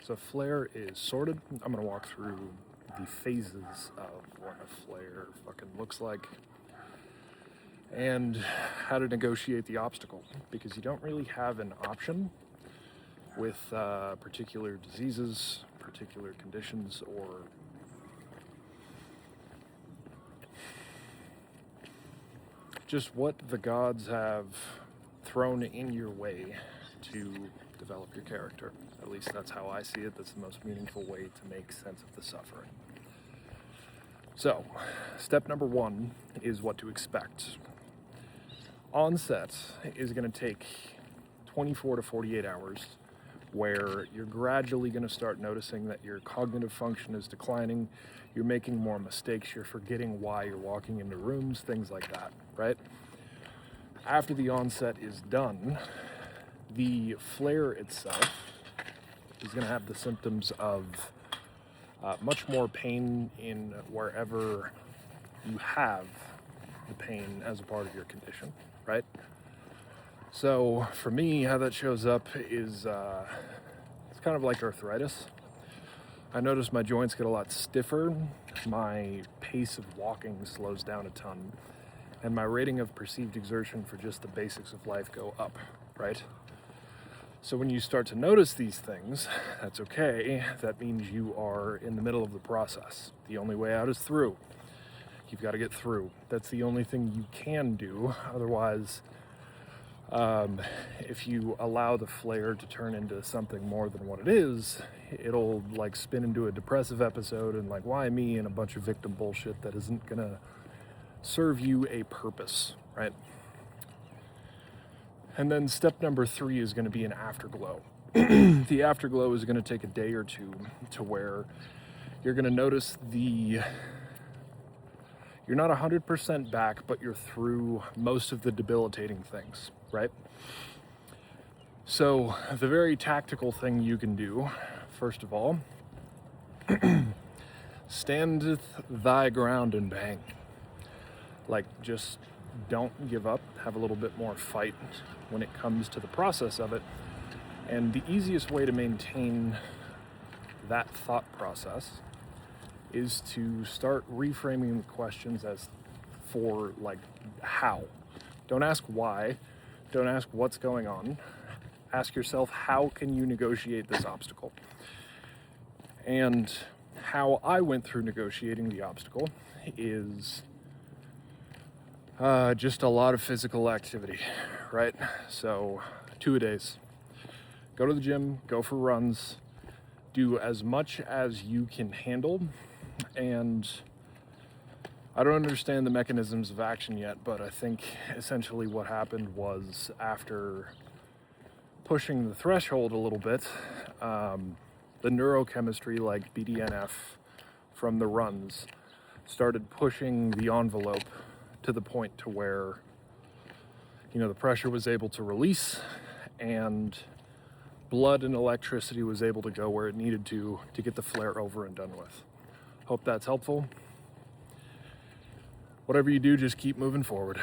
So flare is sorted. I'm gonna walk through the phases of what a flare fucking looks like and how to negotiate the obstacle, because you don't really have an option with particular diseases, particular conditions, or just what the gods have thrown in your way to develop your character. At least that's how I see it. That's the most meaningful way to make sense of the suffering. So, step number one is what to expect. Onset is going to take 24 to 48 hours, where you're gradually going to start noticing that your cognitive function is declining, you're making more mistakes, you're forgetting why you're walking into rooms, things like that, right? After the onset is done, the flare itself is going to have the symptoms of much more pain in wherever you have the pain as a part of your condition, right? So for me, how that shows up is it's kind of like arthritis. I notice my joints get a lot stiffer, my pace of walking slows down a ton, and my rating of perceived exertion for just the basics of life go up, right? So when you start to notice these things, that's okay. That means you are in the middle of the process. The only way out is through. You've got to get through. That's the only thing you can do. Otherwise, if you allow the flare to turn into something more than what it is, it'll like spin into a depressive episode and like, why me, and a bunch of victim bullshit that isn't gonna serve you a purpose, right? And then step number 3 is going to be an afterglow. The afterglow is going to take a day or two, to where you're going to notice you're not 100% back, but you're through most of the debilitating things, right? So the very tactical thing you can do, first of all, standeth thy ground and bang. Like, just don't give up, have a little bit more fight when it comes to the process of it. And the easiest way to maintain that thought process is to start reframing the questions as for like how. Don't ask why, don't ask what's going on. Ask yourself, how can you negotiate this obstacle? And how I went through negotiating the obstacle is just a lot of physical activity, right? So 2-a-days. Go to the gym, go for runs, do as much as you can handle. And I don't understand the mechanisms of action yet, but I think essentially what happened was, after pushing the threshold a little bit, the neurochemistry, like BDNF from the runs, started pushing the envelope to the point to where, you know, the pressure was able to release and blood and electricity was able to go where it needed to get the flare over and done with. Hope that's helpful. Whatever you do, just keep moving forward.